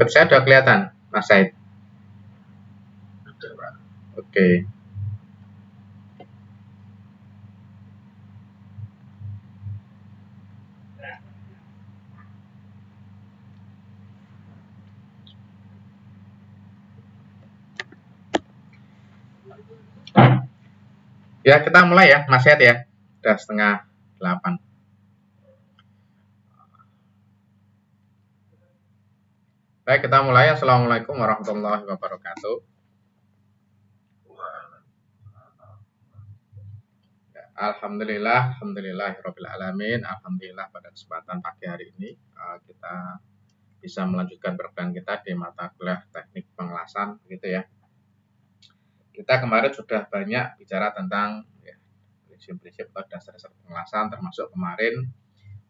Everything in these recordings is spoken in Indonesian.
PPT saya sudah kelihatan, Mas Said? Oke. Ya, kita mulai ya, Mas Said ya. Sudah 7:30. Baik, kita mulai. Assalamualaikum warahmatullahi wabarakatuh. Alhamdulillahirabbil alamin. Alhamdulillah pada kesempatan pagi hari ini kita bisa melanjutkan program kita di mata kuliah teknik pengelasan, gitu ya. Kita kemarin sudah banyak bicara tentang prinsip-prinsip atau dasar-dasar pengelasan, termasuk kemarin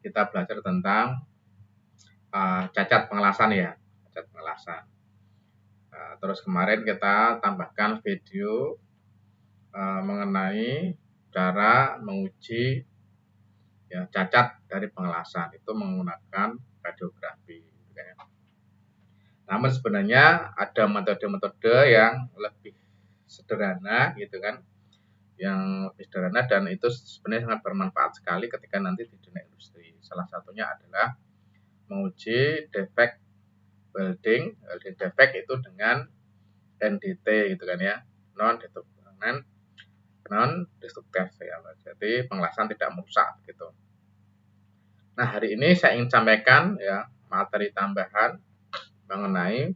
kita belajar tentang cacat pengelasan ya, cacat pengelasan. Terus kemarin kita tambahkan video mengenai cara menguji ya, cacat dari pengelasan itu menggunakan radiografi. Gitu ya. Namun sebenarnya ada metode-metode yang lebih sederhana, gitu kan, yang lebih sederhana dan itu sebenarnya sangat bermanfaat sekali ketika nanti di dunia industri. Salah satunya adalah menguji defect welding defect itu dengan NDT, gitu kan ya, non destruktif ya, jadi pengelasan tidak merusak gitu. Nah, hari ini saya ingin sampaikan ya materi tambahan mengenai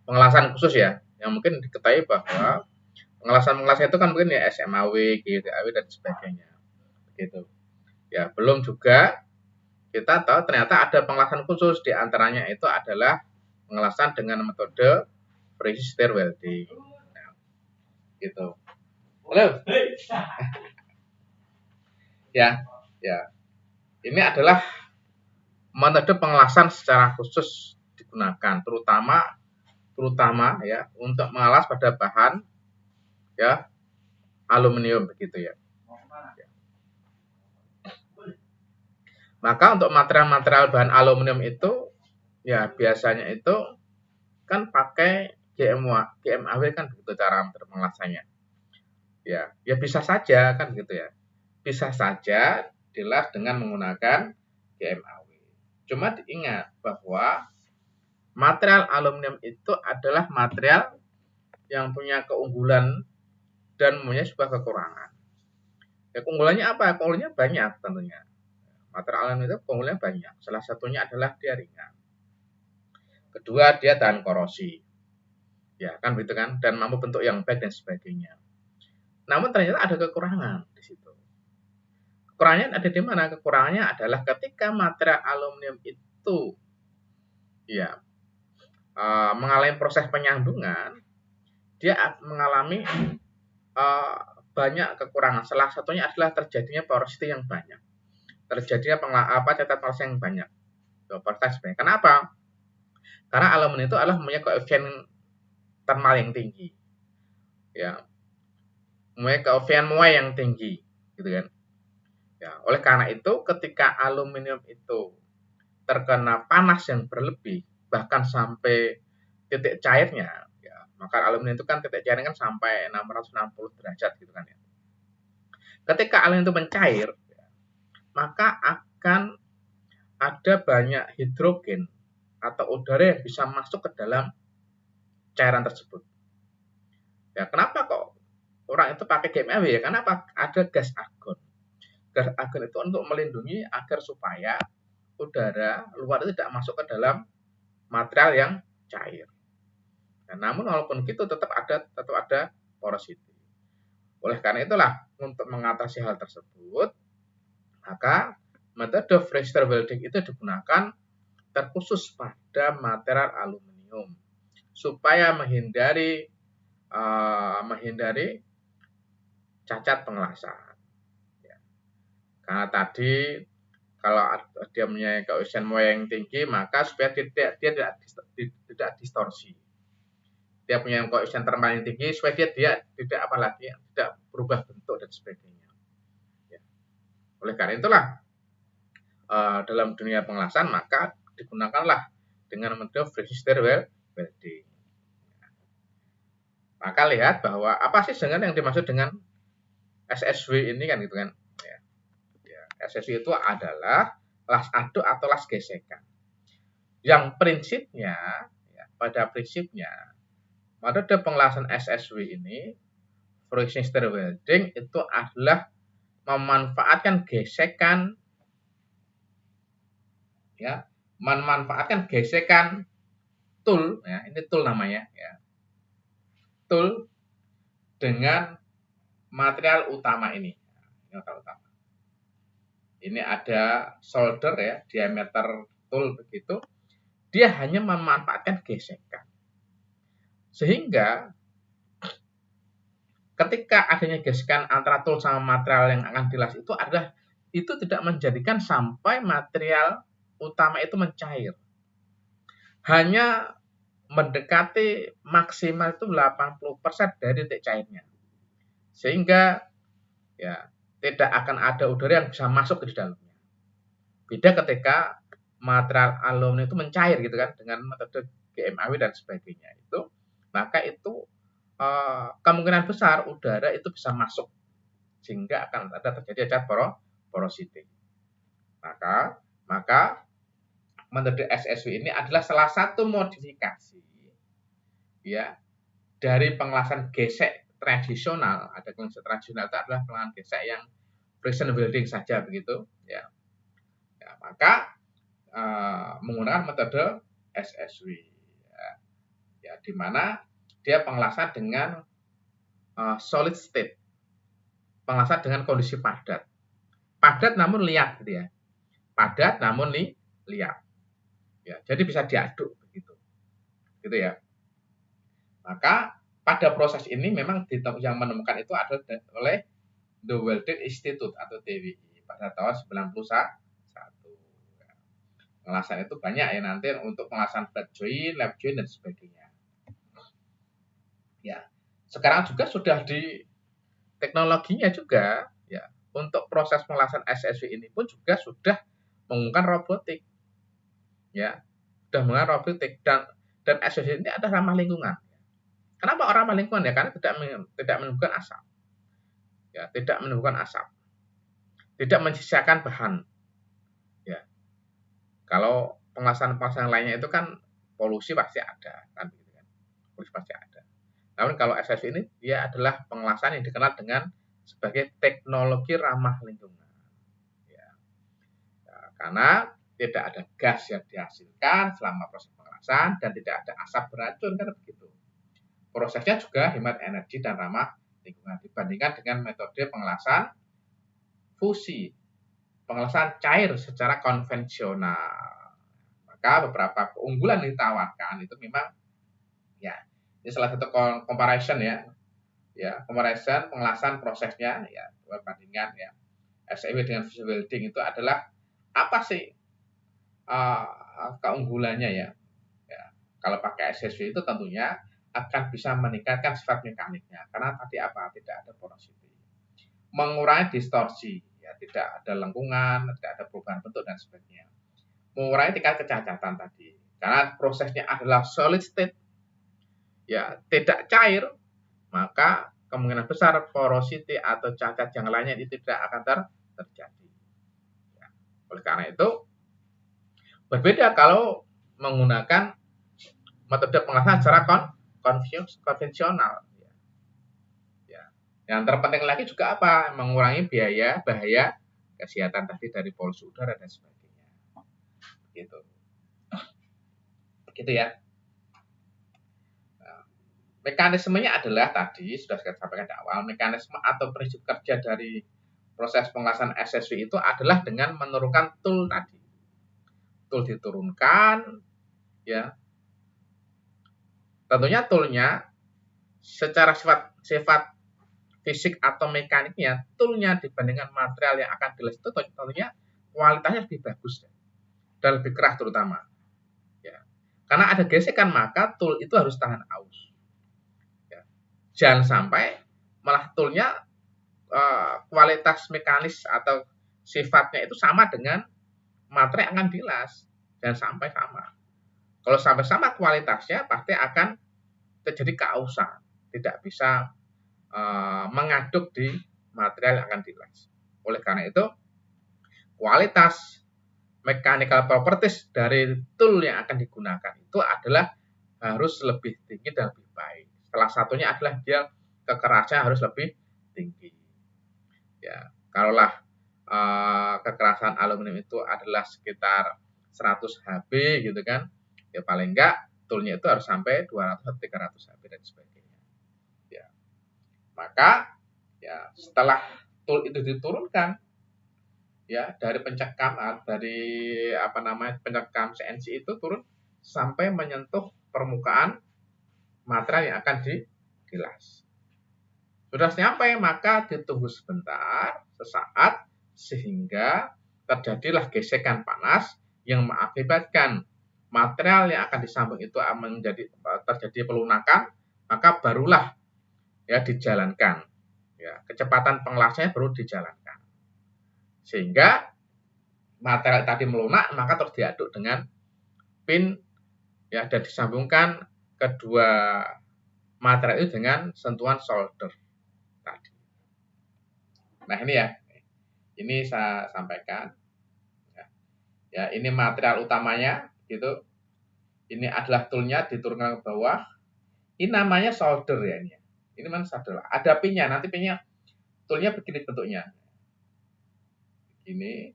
pengelasan khusus ya, yang mungkin diketahui bahwa pengelasan itu kan mungkin ya SMAW, GTAW dan sebagainya gitu. Ya, belum juga kita tahu ternyata ada pengelasan khusus, diantaranya itu adalah pengelasan dengan metode precision welding. Nah, gitu. Halo. Ya. Ini adalah metode pengelasan secara khusus digunakan, terutama ya untuk mengelas pada bahan ya aluminium begitu ya. Maka untuk material-material bahan aluminium itu ya biasanya itu kan pakai GMAW kan begitu cara pengelasannya. Ya bisa saja kan gitu ya. Bisa saja dilas dengan menggunakan GMAW. Cuma diingat bahwa material aluminium itu adalah material yang punya keunggulan dan punya sebuah kekurangan. Ya, keunggulannya apa? Keunggulannya banyak tentunya. Material aluminium itu keunggulannya banyak. Salah satunya adalah dia ringan. Kedua, dia tahan korosi. Ya, kan begitu kan? Dan mampu bentuk yang baik dan sebagainya. Namun ternyata ada kekurangan di situ. Kekurangannya ada di mana? Kekurangannya adalah ketika material aluminium itu ya mengalami proses penyambungan, dia mengalami banyak kekurangan. Salah satunya adalah terjadinya porosity yang banyak, terjadinya cacat pengelasan yang banyak. Kenapa? Karena aluminium itu adalah mempunyai koefisien thermal yang tinggi, ya, mempunyai koefisien muai yang tinggi, gitu kan. Ya, oleh karena itu ketika aluminium itu terkena panas yang berlebih, bahkan sampai titik cairnya, ya, maka aluminium itu kan titik cairnya kan sampai 660 derajat gitu kan ya. Ketika aluminium itu mencair, ya, maka akan ada banyak hidrogen atau udara yang bisa masuk ke dalam cairan tersebut. Ya, kenapa kok orang itu pakai GMAW ya? Karena ada gas argon. Gas argon itu untuk melindungi agar supaya udara luar itu tidak masuk ke dalam material yang cair. Nah, namun walaupun gitu tetap ada porosity. Oleh karena itulah untuk mengatasi hal tersebut, maka metode precision welding itu digunakan terkhusus pada material aluminium supaya menghindari cacat pengelasan. Ya. Karena tadi kalau dia punya koefisien muai yang tinggi, maka supaya dia tidak distorsi. Dia punya koefisien thermal yang tinggi supaya dia tidak berubah bentuk dan sebagainya. Ya. Oleh karena itulah dalam dunia pengelasan maka digunakanlah dengan metode friction stir welding. Maka lihat bahwa apa sih dengan yang dimaksud dengan SSW ini kan gitu kan. SSW itu adalah las aduk atau las gesekan. Yang prinsipnya, pada prinsipnya, metode pengelasan SSW ini, friction stir welding, itu adalah memanfaatkan gesekan, memanfaatkan gesekan tool, ini tool namanya, tool dengan material utama ini. Ini ada solder diameter tool begitu. Dia hanya memanfaatkan gesekan. Sehingga ketika adanya gesekan antara tool sama material yang akan dilas itu tidak menjadikan sampai material utama itu mencair. Hanya mendekati maksimal itu 80% dari titik cairnya. Sehingga tidak akan ada udara yang bisa masuk ke dalamnya. Beda ketika material aluminium itu mencair gitu kan dengan metode GMAW dan sebagainya itu, maka itu kemungkinan besar udara itu bisa masuk sehingga akan ada terjadi cat porosity. Maka metode SSW ini adalah salah satu modifikasi dari pengelasan gesek tradisional. Ada gesek tradisional itu adalah pengelasan gesek yang friction welding saja begitu maka menggunakan metode SSW di mana dia pengelasan dengan solid state, pengelasan dengan kondisi padat namun liat gitu padat namun liat jadi bisa diaduk begitu ya. Maka pada proses ini memang yang menemukan itu adalah oleh The Welding Institute atau TWI pada tahun 91. Pengelasan itu banyak nanti untuk pengelasan flat joint, lap joint dan sebagainya. Sekarang juga sudah di teknologinya juga untuk proses pengelasan SSW ini pun juga sudah menggunakan robotik. Sudah menggunakan robotik dan SSW ini adalah ramah lingkungan. Kenapa orang ramah lingkungan? Karena tidak menimbulkan asap. Tidak menimbulkan asap. Tidak menyisakan bahan. Kalau pengelasan lainnya itu kan polusi pasti ada kan begitu kan. Polusi pasti ada. Namun kalau SSW ini dia adalah pengelasan yang dikenal dengan sebagai teknologi ramah lingkungan. Karena tidak ada gas yang dihasilkan selama proses pengelasan dan tidak ada asap beracun kan begitu. Prosesnya juga hemat energi dan ramah lingkungan dibandingkan dengan metode pengelasan fusi, pengelasan cair secara konvensional. Maka beberapa keunggulan yang ditawarkan itu memang ini salah satu comparison comparison pengelasan prosesnya perbandingan SSW dengan friction welding itu adalah apa sih keunggulannya kalau pakai SSW itu tentunya akan bisa meningkatkan sifat mekaniknya karena tadi tidak ada porosity, mengurangi distorsi tidak ada lengkungan, tidak ada perubahan bentuk dan sebagainya, mengurangi tingkat kecacatan tadi karena prosesnya adalah solid state tidak cair, maka kemungkinan besar porosity atau cacat yang lainnya itu tidak akan terjadi. Oleh karena itu berbeda kalau menggunakan metode pengelasan secara konvensional. Yang terpenting lagi juga apa? Mengurangi bahaya kesehatan tadi dari polusi udara dan sebagainya. Begitu ya. Mekanismenya adalah tadi sudah saya sampaikan di awal, mekanisme atau prinsip kerja dari proses pengelasan SSW itu adalah dengan menurunkan tool tadi. Tool diturunkan, tentunya toolnya secara sifat fisik atau mekaniknya, toolnya dibandingkan material yang akan dilas itu tentunya kualitasnya lebih bagus dan lebih keras terutama. Karena ada gesekan maka tool itu harus tahan aus. Jangan sampai malah toolnya kualitas mekanis atau sifatnya itu sama dengan materi yang akan dilas. Jangan sampai sama. Kalau sampai sama kualitasnya pasti akan terjadi keausan, tidak bisa mengaduk di material yang akan dilas. Oleh karena itu, kualitas mechanical properties dari tool yang akan digunakan itu adalah harus lebih tinggi dan lebih baik. Salah satunya adalah dia kekerasannya harus lebih tinggi. Ya, kalaulah kekerasan aluminium itu adalah sekitar 100 Hb gitu kan, ya paling enggak toolnya itu harus sampai 200 atau 300 Hb dan sebagainya. Ya, maka ya setelah tool itu diturunkan ya dari pencekam pencekam CNC itu turun sampai menyentuh permukaan material yang akan dilas. Sudah sampai, maka ditunggu sebentar, sesaat, sehingga terjadilah gesekan panas yang mengakibatkan material yang akan disambung itu terjadi pelunakan, maka barulah ya dijalankan. Ya, kecepatan pengelasannya baru dijalankan. Sehingga material tadi melunak, maka terus diaduk dengan pin ya dan disambungkan kedua material itu dengan sentuhan solder tadi. Nah, ini ya. Ini saya sampaikan. Ya, ini material utamanya gitu. Ini adalah toolnya diturunkan ke bawah. Ini namanya solder ya ini. Ini mana solder? Ada pinnya. Nanti pinnya toolnya begini bentuknya. Gini.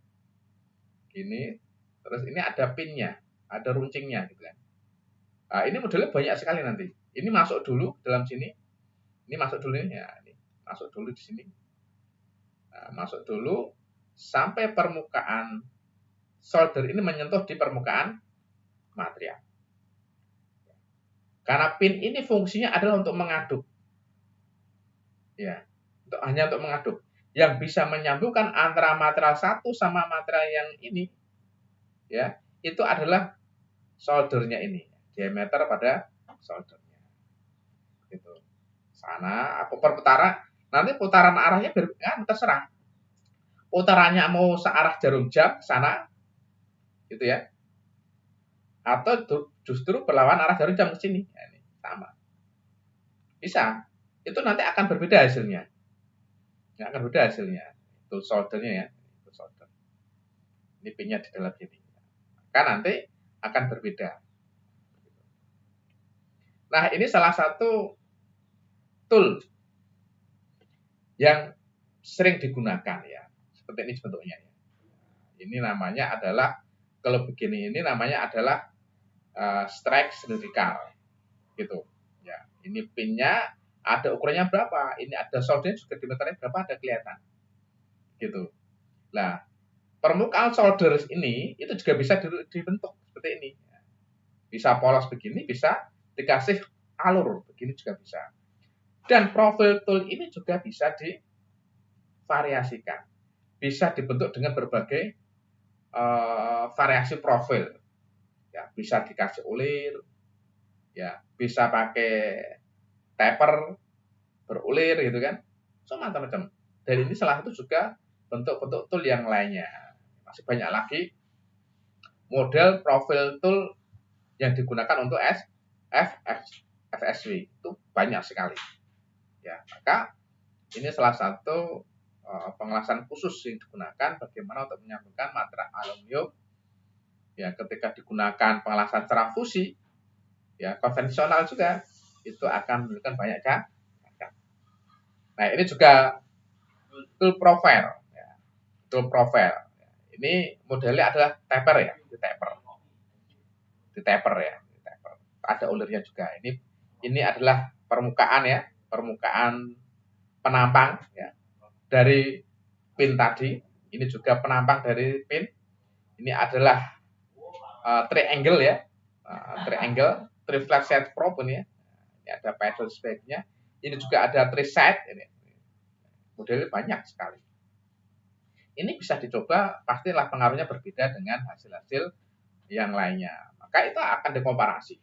Terus ini ada pinnya, ada runcingnya gitu kan. Nah, ini modelnya banyak sekali nanti. Ini masuk dulu dalam sini. Ini masuk dulu ya, ini masuk dulu di sini. Nah, masuk dulu sampai permukaan solder ini menyentuh di permukaan material. Karena pin ini fungsinya adalah untuk mengaduk. Ya, hanya untuk mengaduk. Yang bisa menyambungkan antara material satu sama material yang ini, ya, itu adalah soldernya ini, diameter pada soldernya. Gitu. Sana aku perputaran, nanti putaran arahnya kan terserah. Putarannya mau searah jarum jam sana, gitu ya. Atau justru berlawan arah jarum jam ke sini. Ya, ini sama. Bisa. Itu nanti akan berbeda hasilnya. Ya, akan berbeda hasilnya. Itu soldernya ya. Itu solder. Ini pinnya di dalam sini. Maka nanti akan berbeda. Nah, ini salah satu tool yang sering digunakan ya. Seperti ini bentuknya ya. Ini namanya adalah, kalau begini ini namanya adalah strike cylindrical. Gitu. Ya, ini pinnya ada ukurannya berapa? Ini ada soldernya juga diameternya berapa, ada kelihatan. Gitu. Nah, permukaan solder ini itu juga bisa dibentuk seperti ini. Bisa polos begini, bisa dikasih alur begini juga bisa. Dan profil tool ini juga bisa divariasikan. Bisa dibentuk dengan berbagai variasi profil. Ya, bisa dikasih ulir, ya, bisa pakai taper berulir gitu kan. So macam-macam. Dan ini salah satu juga bentuk-bentuk tool yang lainnya. Masih banyak lagi model profil tool yang digunakan untuk FSW. Itu banyak sekali. Ya, maka ini salah satu pengelasan khusus yang digunakan bagaimana untuk menyambungkan material aluminium. Ya, ketika digunakan pengelasan secara fusi, ya konvensional juga, itu akan menunjukkan banyak kan. Nah, ini juga tool profile. Ya. Tool profile. Ini modelnya adalah taper ya, di taper ya. Ada ulirnya juga. Ini adalah permukaan ya, permukaan penampang ya dari pin tadi. Ini juga penampang dari pin. Ini adalah triangle ya, triangle, three-flat set probe ini ya. Ini ada pedal sebagainya. Ini juga ada three set ini. Modelnya banyak sekali. Ini bisa dicoba, pastilah pengaruhnya berbeda dengan hasil-hasil yang lainnya. Maka itu akan dikomparasi.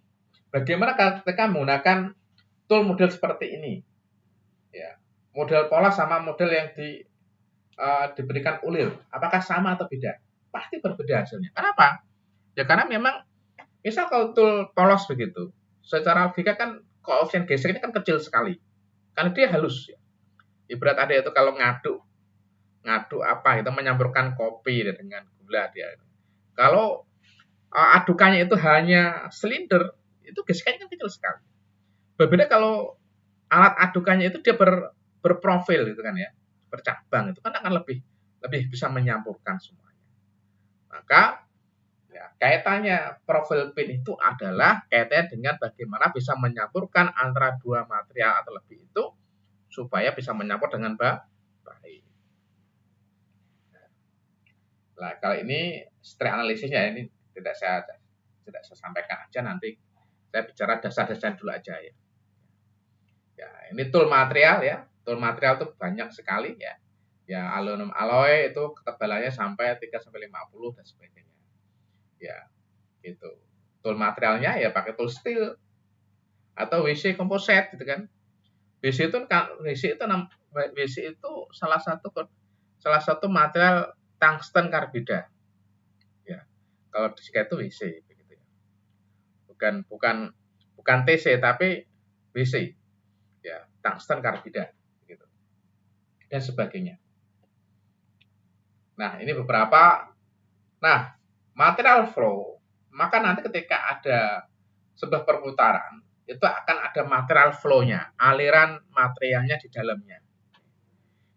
Bagaimana ketika menggunakan tool model seperti ini? Ya, model pola sama model yang diberikan ulir, apakah sama atau beda? Pasti berbeda hasilnya. Kenapa? Ya karena memang Misal kalau tool polos begitu, secara logika kan koefisien gesernya kan kecil sekali, karena dia halus. Ya. Ibarat ada itu kalau ngadu apa itu menyampurkan kopi dengan gula dia. Kalau adukannya itu hanya silinder, itu gesekannya kan kecil sekali. Berbeda kalau alat adukannya itu dia berprofil gitu kan ya, bercabang itu kan akan lebih lebih bisa menyampurkan semuanya. Maka ya, kaitannya profil pin itu adalah kaitannya dengan bagaimana bisa menyampurkan antara dua material atau lebih itu supaya bisa menyampur dengan baik. Nah, kalau ini string analisisnya ini tidak saya sampaikan aja, nanti saya bicara dasar-dasar dulu aja ya. Ya, ini tool material ya. Tool material itu banyak sekali ya. Ya, aluminium alloy itu ketebalannya sampai 3 sampai 50 dan sebagainya. Ya, gitu. Tool materialnya ya pakai tool steel atau WC composite gitu kan. WC itu salah satu material tungsten karbida. Ya. Kalau disika itu WC begitu ya. Bukan bukan bukan TC tapi WC. Ya, tungsten karbida gitu. Dan sebagainya. Nah, ini beberapa. Nah, material flow, maka nanti ketika ada sebuah perputaran, itu akan ada material flow-nya, aliran materialnya di dalamnya.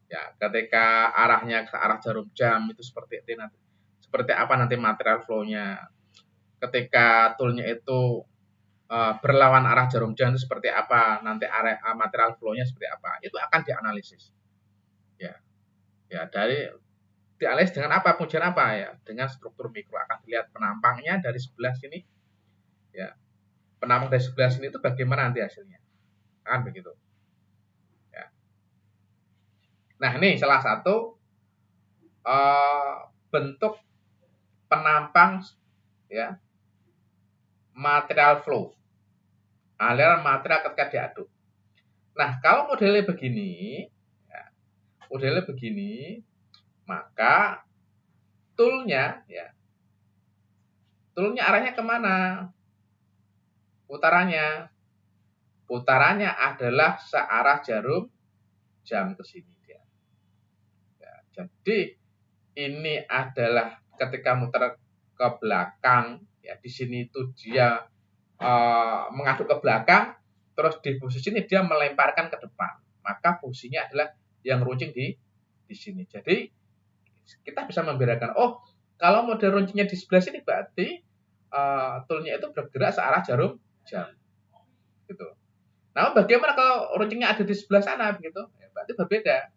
Ya, ketika arahnya ke arah jarum jam itu seperti itu nanti. Seperti apa nanti material flow-nya? Ketika tool-nya itu berlawan arah jarum jam itu seperti apa? Nanti area material flow-nya seperti apa? Itu akan dianalisis. Ya. Ya, dianalisis dengan apa? Pengujian apa ya? Dengan struktur mikro, akan dilihat penampangnya dari sebelah sini. Ya. Penampang dari sebelah sini itu bagaimana nanti hasilnya? Kan begitu. Ya. Nah, ini salah satu bentuk penampang ya material flow, aliran material ketika diaduk. Nah, kalau ya, modelnya begini, maka toolnya arahnya kemana? Putarannya adalah searah jarum jam ke sini dia. Ya, jadi ini adalah ketika muter ke belakang, ya di sini itu dia mengaduk ke belakang, terus di posisi ini dia melemparkan ke depan. Maka fungsinya adalah yang runcing di sini. Jadi kita bisa membedakan, oh kalau model runcingnya di sebelah sini berarti toolnya itu bergerak searah jarum jam. Gitu. Nah, bagaimana kalau runcingnya ada di sebelah sana begitu? Ya, berarti berbeda.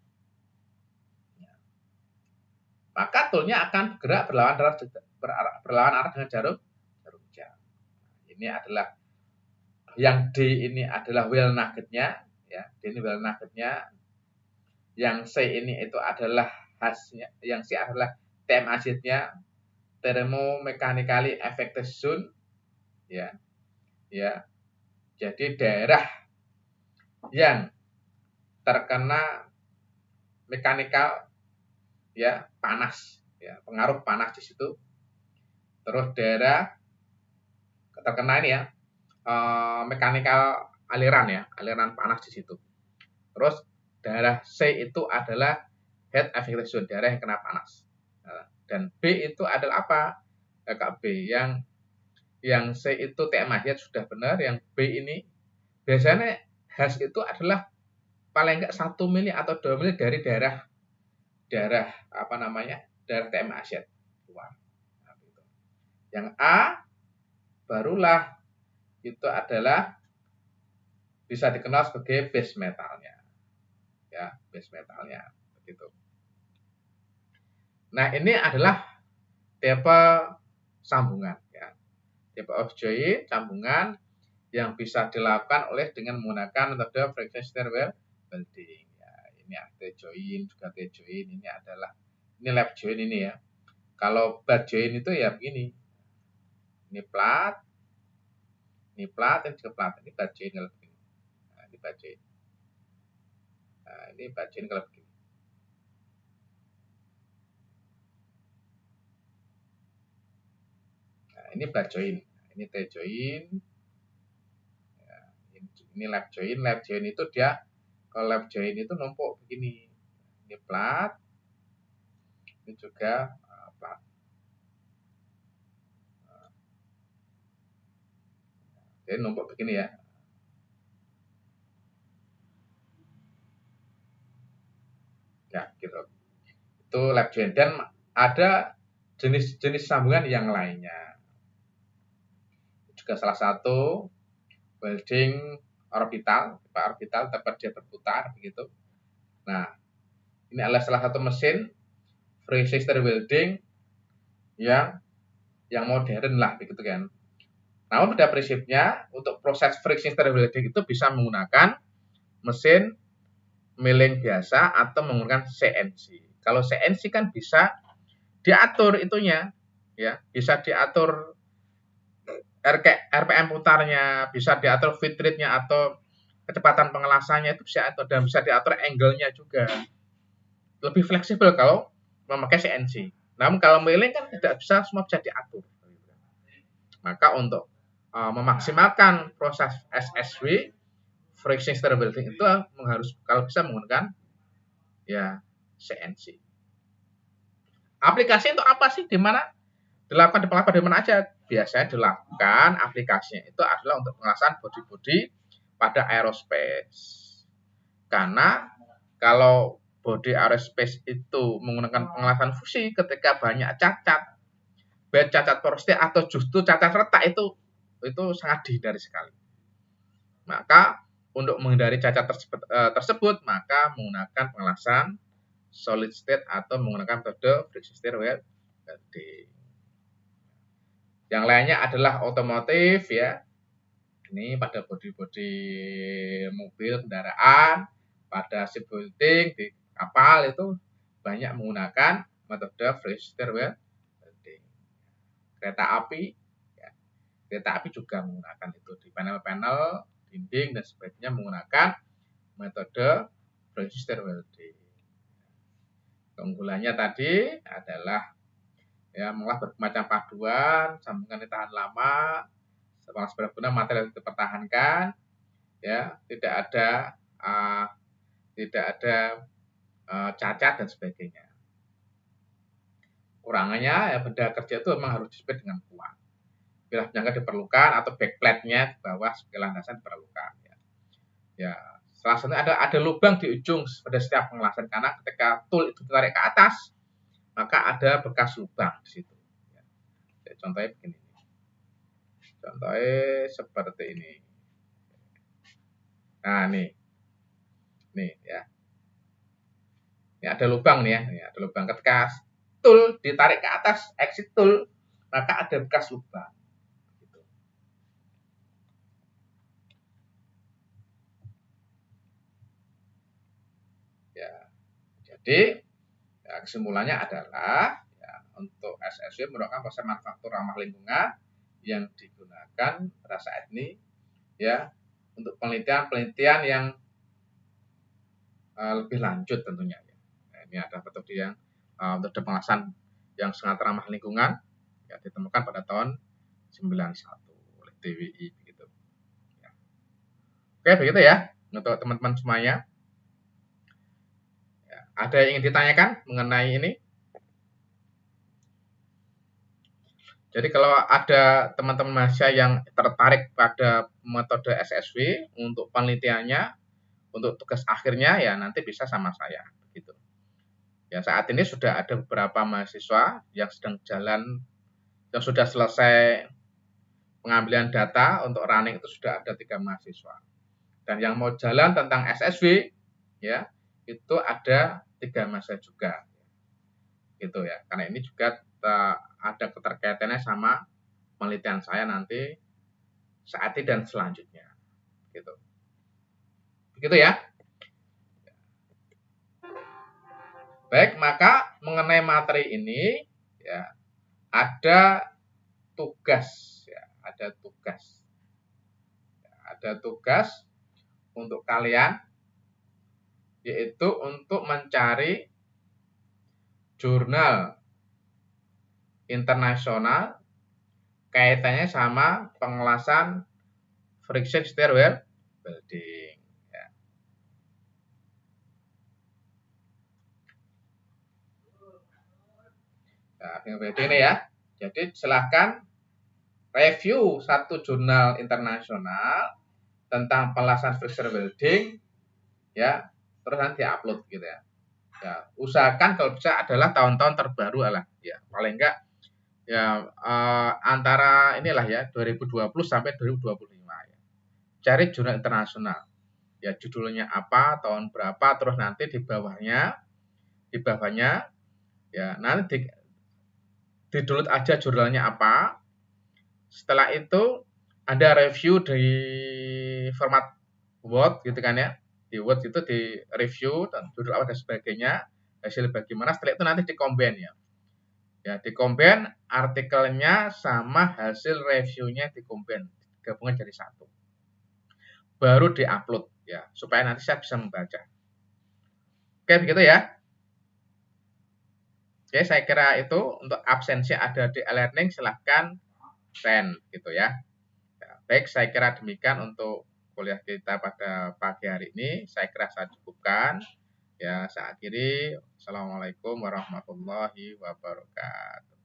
Maka toolnya akan bergerak berlawan arah dengan jarum jam. Ini adalah yang D ini adalah well nuggetnya, ya. D ini well nuggetnya. Yang C ini itu adalah hasilnya, yang C adalah TM acidnya, thermomechanically affected zone, ya. Ya. Jadi daerah yang terkena mekanikal ya panas, ya, pengaruh panas di situ. Terus daerah terkena ini ya mekanikal aliran panas di situ. Terus daerah C itu adalah heat affected zone, daerah yang kena panas. Dan B itu adalah apa? B yang C itu TM aja sudah benar, yang B ini biasanya hash itu adalah paling enggak 1 mili atau 2 mili dari daerah apa namanya? Daerah TM asyad keluar. Nah, gitu. Yang A barulah itu adalah bisa dikenal sebagai base metalnya. Ya, base metalnya begitu. Nah, ini adalah tipe sambungan ya. Tipe of join sambungan yang bisa dilakukan dengan menggunakan metode friction stir welding. Ya, ini ada join, juga T-join, ini lap join ini ya. Kalau butt join itu ya begini. Ini plat, ini juga plat, ini butt join kalau begini. Nah, ini butt join. Nah, ini butt join kalau begini. Nah, ini butt join. Ini Ini T-join. Ya, ini left join. Left join itu dia, kalau left join itu numpuk begini. Ini plat. Ini juga plat. Jadi numpuk begini ya. Ya, gitu. Itu left join. Dan ada jenis-jenis sambungan yang lainnya. Juga salah satu welding orbital, tempat dia berputar begitu. Nah, ini adalah salah satu mesin free sister welding yang modern lah begitu kan. Namun pada prinsipnya untuk proses free sister welding itu bisa menggunakan mesin milling biasa atau menggunakan CNC. Kalau CNC kan bisa diatur itunya, ya, bisa diatur RPM putarnya, bisa diatur feed rate-nya atau kecepatan pengelasannya itu bisa diatur, dan bisa diatur angle-nya juga. Lebih fleksibel kalau memakai CNC. Namun kalau milling kan tidak bisa, semua bisa diatur. Maka untuk memaksimalkan proses SSW friction stir welding itu harus kalau bisa menggunakan ya CNC. Aplikasi untuk apa sih? Di mana dilakukan di mana aja? Biasanya dilakukan aplikasinya itu adalah untuk pengelasan bodi-bodi pada aerospace. Karena kalau bodi aerospace itu menggunakan pengelasan fusi, ketika banyak cacat, baik cacat porosity atau justru cacat retak itu sangat dihindari sekali. Maka untuk menghindari cacat tersebut maka menggunakan pengelasan solid state atau menggunakan metode friction stir welding. Yang lainnya adalah otomotif ya. Ini pada bodi-bodi mobil, kendaraan, pada shipbuilding, di kapal itu banyak menggunakan metode friction stir welding. Kereta api, ya. Kereta api juga menggunakan itu di panel-panel, dinding dan sebagainya menggunakan metode friction stir welding. Keunggulannya tadi adalah ya mengolah bermacam paduan, sambungan tahan lama, seberguna material dipertahankan, ya tidak ada cacat dan sebagainya. Kurangannya ya benda kerja itu memang harus disebut dengan kuat. Bilah penyangga diperlukan atau backplate-nya di bawah sebagai landasan diperlukan. Ya, salah satunya ada lubang di ujung pada setiap pengelasan karena ketika tool itu ditarik ke atas maka ada bekas lubang di situ. Ya, contohnya begini. Contohnya seperti ini. Nah, nih ya. Ini ada lubang nih ya. Ini ada lubang ketika tool ditarik ke atas, exit tool, maka ada bekas lubang. Gitu. Ya, jadi ya, kesimpulannya adalah ya, untuk SSW merupakan proses manufaktur ramah lingkungan yang digunakan pada saat ini ya untuk penelitian yang lebih lanjut tentunya. Nah, ini ada metode yang metode pengelasan yang sangat ramah lingkungan ya, ditemukan pada tahun 91 oleh TWI begitu. Ya. Oke begitu ya untuk teman-teman semuanya. Ya, ada yang ingin ditanyakan mengenai ini? Jadi kalau ada teman-teman mahasiswa yang tertarik pada metode SSW untuk penelitiannya, untuk tugas akhirnya ya nanti bisa sama saya begitu. Ya saat ini sudah ada beberapa mahasiswa yang sedang jalan, yang sudah selesai pengambilan data untuk running itu sudah ada 3 mahasiswa. Dan yang mau jalan tentang SSW ya itu ada 3 mahasiswa juga. Gitu ya. Karena ini juga ada keterkaitannya sama penelitian saya nanti saat ini dan selanjutnya. Gitu. Begitu ya. Baik, maka mengenai materi ini ya ada tugas ya, ada tugas untuk kalian yaitu untuk mencari jurnal internasional kaitannya sama pengelasan friction stir welding. Ya. Nah, welding ini ya. Jadi silahkan review satu jurnal internasional tentang pengelasan friction welding, ya, terus nanti upload gitu ya. Ya, usahakan kalau bisa adalah tahun-tahun terbaru lah, ya, paling enggak ya antara inilah ya 2020 sampai 2025 ya. Cari jurnal internasional. Ya judulnya apa, tahun berapa, terus nanti di bawahnya ya nanti di-download aja jurnalnya apa. Setelah itu Anda review di format Word gitu kan ya. Di Word itu di review judul apa dan sebagainya, hasil bagaimana, setelah itu nanti di-combine ya. Ya, di-combine artikelnya sama hasil reviewnya di-combine, gabungan jadi satu. Baru di-upload ya, supaya nanti saya bisa membaca. Oke, begitu ya. Oke, saya kira itu untuk absensi ada di e-learning silahkan send gitu ya. Ya. Baik, saya kira demikian untuk kuliah kita pada pagi hari ini. Saya kira saya cukupkan. Ya, saya akhiri. Assalamualaikum warahmatullahi wabarakatuh.